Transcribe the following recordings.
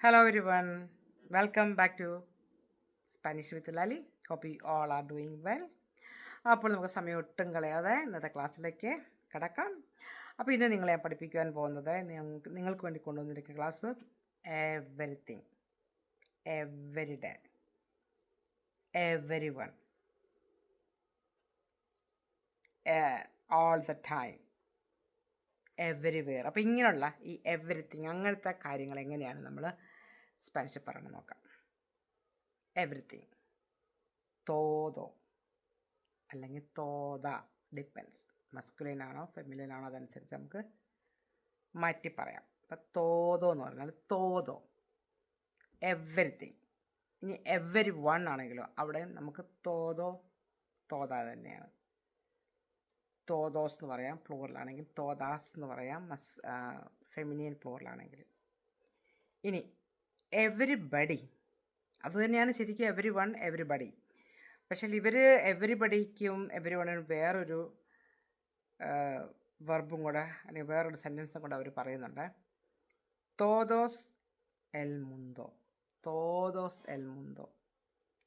Hello everyone, welcome back to Spanish with Lali. Hope you all are doing well. അപ്പോൾ നമുക്ക് സമയം ഒട്ടും കളയാതെ ഇന്നത്തെ ക്ലാസ്സിലേക്ക് കിടക്കാം. അപ്പോൾ ഇന്ന് നിങ്ങളെ പഠിപ്പിക്കാൻ പോകുന്നത് നിങ്ങൾക്ക് വേണ്ടി കൊണ്ടുവന്നിരിക്കുന്ന class everything, every day, everyone, all the time, everywhere. അപ്പോൾ ഇങ്ങനെയുള്ള ഈ എവരിത്തിങ് അങ്ങനത്തെ കാര്യങ്ങൾ എങ്ങനെയാണ് നമ്മൾ സ്പാനിഷിൽ പറയണം നോക്കാം. എവരിത്തിങ്, തോതോ അല്ലെങ്കിൽ തോത, ഡിപ്പെൻസ്, മസ്കുലിൻ ആണോ ഫെമിലിൻ ആണോ അതനുസരിച്ച് നമുക്ക് മാറ്റി പറയാം. അപ്പം തോതോ എന്ന് പറഞ്ഞാൽ തോതോ, എവരിത്തിങ്. ഇനി എവരി വൺ ആണെങ്കിലോ അവിടെ നമുക്ക് തോതോ തോത തന്നെയാണ്. തോതോസ് എന്ന് പറയാം പ്ലൂറലാണെങ്കിൽ, തോദാസ് എന്ന് പറയാം ഫെമിനിയൻ പ്ലൂറലാണെങ്കിൽ. ഇനി എവരിബഡി, അത് തന്നെയാണ് ശരിക്കും എവരി വൺ എവരിബഡി. പക്ഷേ ഇവർ എവരിബഡിക്കും എവരി വണ്ണിനും വേറൊരു വെർബും കൂടെ അല്ലെങ്കിൽ വേറൊരു സെൻറ്റൻസും കൂടെ അവർ പറയുന്നുണ്ട്. തോദോസ് എൽ മുന്തോ, തോദോസ് എൽ മുന്തോ.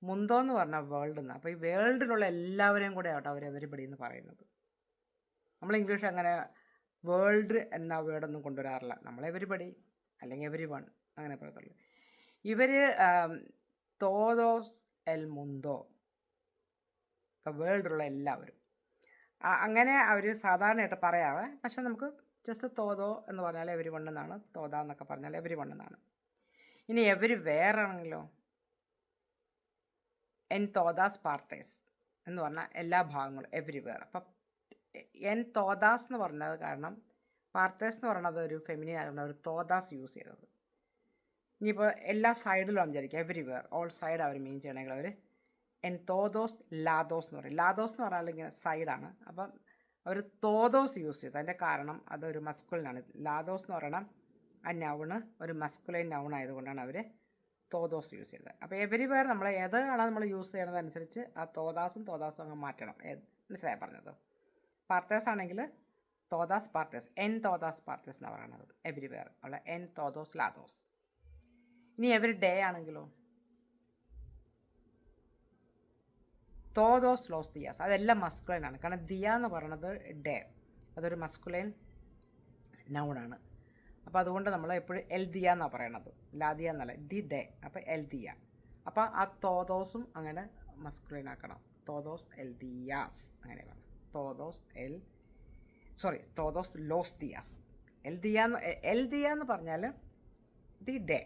മുന്തോ എന്ന് പറഞ്ഞാൽ വേൾഡ് എന്നാണ്. അപ്പോൾ ഈ വേൾഡിലുള്ള എല്ലാവരെയും കൂടെ ആവട്ടെ അവർ എവരിബഡി എന്ന് പറയുന്നത്. നമ്മൾ ഇംഗ്ലീഷ് അങ്ങനെ വേൾഡ് എന്ന വേർഡൊന്നും കൊണ്ടുവരാറില്ല. നമ്മൾ എവരിബഡി അല്ലെങ്കിൽ എവരി വൺ അങ്ങനെ പറയത്തുള്ളൂ. ഇവർ തോദോസ് എൽ മുന്തോ, വേൾഡിലുള്ള എല്ലാവരും അങ്ങനെ അവർ സാധാരണയായിട്ട് പറയാറ്. പക്ഷെ നമുക്ക് ജസ്റ്റ് തോതോ എന്ന് പറഞ്ഞാൽ എവരി വൺ എന്നാണ്, തോത എന്നൊക്കെ പറഞ്ഞാൽ എവരി വൺ എന്നാണ്. ഇനി എവരി വേർ ആണെങ്കിലോ എൻ തോദാസ് പാർട്ടേസ് എന്ന് പറഞ്ഞാൽ എല്ലാ ഭാഗങ്ങളും എവരി വേർ. അപ്പം എൻ തോദാസ് എന്ന് പറഞ്ഞത് കാരണം പാർത്തേസ് എന്ന് പറയുന്നത് ഒരു ഫെമിനിൻ ആയതുകൊണ്ട് അവർ തോദാസ് യൂസ് ചെയ്തത്. ഇനിയിപ്പോൾ എല്ലാ സൈഡിലും വിചാരിക്കുക എവരിവെയർ, ഓൾ സൈഡ് അവർ മീൻ ചെയ്യണമെങ്കിൽ അവർ എൻ തോദോസ് ലാദോസ് എന്ന് പറയും. ലാദോസ് എന്ന് പറഞ്ഞാൽ ഇങ്ങനെ സൈഡാണ്. അപ്പം അവർ തോദോസ് യൂസ് ചെയ്തു. അതിൻ്റെ കാരണം അതൊരു മസ്കുലിനാണ്. ലാദോസ് എന്ന് പറയണം ആ നൗണ് ഒരു മസ്കുലൈൻ നൗൺ ആയതുകൊണ്ടാണ് അവർ തോദോസ് യൂസ് ചെയ്തത്. അപ്പോൾ എവരിവെയർ നമ്മൾ ഏതാണ് നമ്മൾ യൂസ് ചെയ്യുന്നതനുസരിച്ച് ആ തോദാസും അങ്ങ് മാറ്റണം. മനസ്സിലായി പറഞ്ഞത്? പാർത്തേസ് ആണെങ്കിൽ തോദാസ് പാർത്തേസ്, എൻ തോദാസ് പാർത്തേസ് എന്നാണ് പറയുന്നത് എവരിവെയർ. അവിടെ എൻ തോദോസ് ലാദോസ്. ഇനി എവരി ഡേ ആണെങ്കിലോ തോദോസ് ലോസ് ദിയാസ്, അതെല്ലാം മസ്കുലൈൻ ആണ്. കാരണം ദിയ എന്ന് പറയുന്നത് ഡേ, അതൊരു മസ്കുലൈൻ നൗണാണ്. അപ്പോൾ അതുകൊണ്ട് നമ്മൾ എപ്പോഴും എൽ ദിയ എന്നാണ് പറയണത്, ലാദിയ എന്നല്ല, ദി ഡേ. അപ്പോൾ എൽ ദിയ. അപ്പോൾ ആ തോദോസും അങ്ങനെ മസ്കുലൈൻ ആക്കണം. തോദോസ് എൽ ദിയാസ് അങ്ങനെ വേണം. തോദോസ് ലോസ് ദിയാസ്. എൽ ദിയ എന്ന് പറഞ്ഞാൽ ദി ഡേ.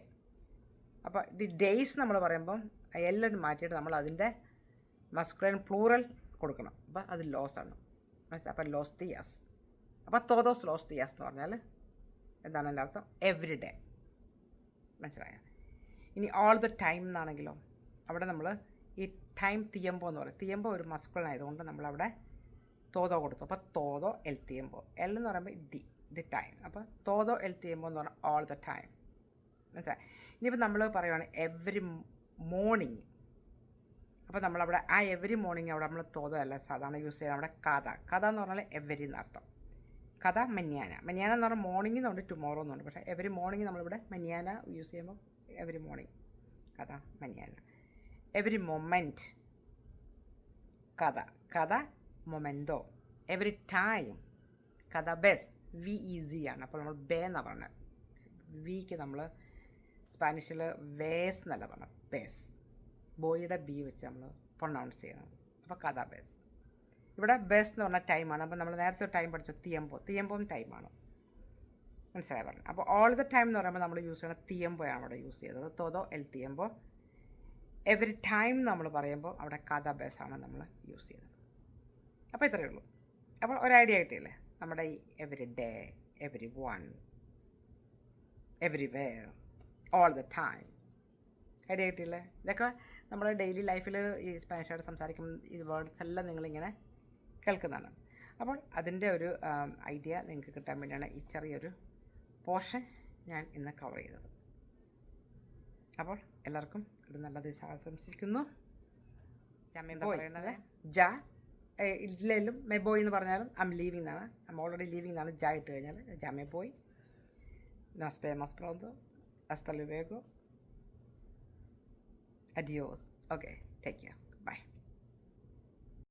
അപ്പോൾ ദി ഡേയ്സ് നമ്മൾ പറയുമ്പം എല്ലാം മാറ്റിയിട്ട് നമ്മൾ അതിൻ്റെ മസ്കുലൈൻ പ്ലൂറൽ കൊടുക്കണം. അപ്പോൾ അത് ലോസ് ആണ്. അപ്പം ലോസ് ദിയാസ്. അപ്പോൾ തോദോസ് ലോസ് ദിയാസ് എന്ന് പറഞ്ഞാൽ എന്താണ് എൻ്റെ അർത്ഥം? Every day. മനസ്സിലായോ? ഇനി ഓൾ ദ ടൈം എന്നാണെങ്കിലോ അവിടെ നമ്മൾ ഈ ടൈം തിയമ്പോ എന്ന് പറയും. തിയമ്പോ ഒരു മസ്കുലൈൻ ആയതുകൊണ്ട് നമ്മളവിടെ തോതോ കൊടുത്തു. അപ്പോൾ തോതോ എൽ തിയമ്പോ. എൽ എന്ന് പറയുമ്പോൾ ദി ടൈം. അപ്പോൾ തോതോ എൽ തിയമ്പോ എന്ന് പറഞ്ഞാൽ ഓൾ ദ ടൈം. മനസ്സിലായി? ഇനിയിപ്പോൾ നമ്മൾ പറയുവാണ് എവരി മോർണിംഗ്. അപ്പോൾ നമ്മളവിടെ ആ എവരി മോർണിംഗ് അവിടെ നമ്മൾ തോതോ അല്ല സാധാരണ യൂസ് ചെയ്യുന്നത്. അവിടെ കഥ എന്ന് പറഞ്ഞാൽ എവരി എന്നർത്ഥം. കഥ മഞ്ഞാന എന്ന് പറഞ്ഞാൽ മോർണിംഗ് എന്നുണ്ട്, ടുമോറോ എന്നുണ്ട്. പക്ഷേ എവരി മോർണിംഗ് നമ്മളിവിടെ മഞ്ഞാന യൂസ് ചെയ്യുമ്പോൾ എവരി മോർണിംഗ് കഥ മഞ്ഞാന. എവരി മൊമെൻറ്റ് കഥ മൊമെൻറ്റോ. എവരി ടൈം കഥ ബെസ്, VEZ ആണ്. അപ്പോൾ നമ്മൾ ബേ എന്നാണ് പറഞ്ഞത്. വിക്ക് നമ്മൾ സ്പാനിഷിൽ വേസ് എന്നല്ല പറഞ്ഞത്, ബേസ്. ബോയിയുടെ ബി വെച്ച് നമ്മൾ പ്രൊണൗൺസ് ചെയ്യണം. അപ്പോൾ കഥ ബേസ്. ഇവിടെ ബേസ് എന്ന് പറഞ്ഞാൽ ടൈമാണ്. അപ്പോൾ നമ്മൾ നേരത്തെ ടൈം പഠിച്ചു തിയമ്പോം ടൈമാണ്. മനസ്സിലായി പറഞ്ഞു? അപ്പോൾ ഓൾ ദ ടൈം എന്ന് പറയുമ്പോൾ നമ്മൾ യൂസ് ചെയ്യണം തിയമ്പോയാണ് അവിടെ യൂസ് ചെയ്തത്. തോതോ എൽ തിയമ്പോ. എവരി ടൈം നമ്മൾ പറയുമ്പോൾ അവിടെ കഥ ബേസാണ് നമ്മൾ യൂസ് ചെയ്യുന്നത്. അപ്പോൾ ഇത്രയേ ഉള്ളൂ. അപ്പോൾ ഒരു ഐഡിയ കിട്ടിയില്ലേ നമ്മുടെ ഈ every day, every one, everywhere, all the time. Idea കിട്ടിയില്ലേ? ഇതൊക്കെ നമ്മുടെ ഡെയിലി ലൈഫിൽ ഈ സ്പാനിഷായിട്ട് സംസാരിക്കുമ്പോൾ ഈ വേർഡ്സ് എല്ലാം നിങ്ങളിങ്ങനെ കേൾക്കുന്നതാണ്. അപ്പോൾ അതിൻ്റെ ഒരു ഐഡിയ നിങ്ങൾക്ക് കിട്ടാൻ വേണ്ടിയാണ് ഈ ചെറിയൊരു പോർഷൻ ഞാൻ ഇന്ന് കവർ ചെയ്തത്. അപ്പോൾ എല്ലാവർക്കും ഒരു നല്ല ദിവസം ആശംസിക്കുന്നു. ഞാൻ എന്താ പറയുന്നത്? ഇല്ലെങ്കിലും മെബോയ് എന്ന് പറഞ്ഞാലും ഐം ലീവിങ് എന്നാണ്. ഐം ഓൾറെഡി ലീവിങ് എന്നാണ്. ഇട്ട് കഴിഞ്ഞാൽ ജാമെ പോയി nose പേമസ് പ്രോന്തോ Hasta luego. Adios. Okay, take care.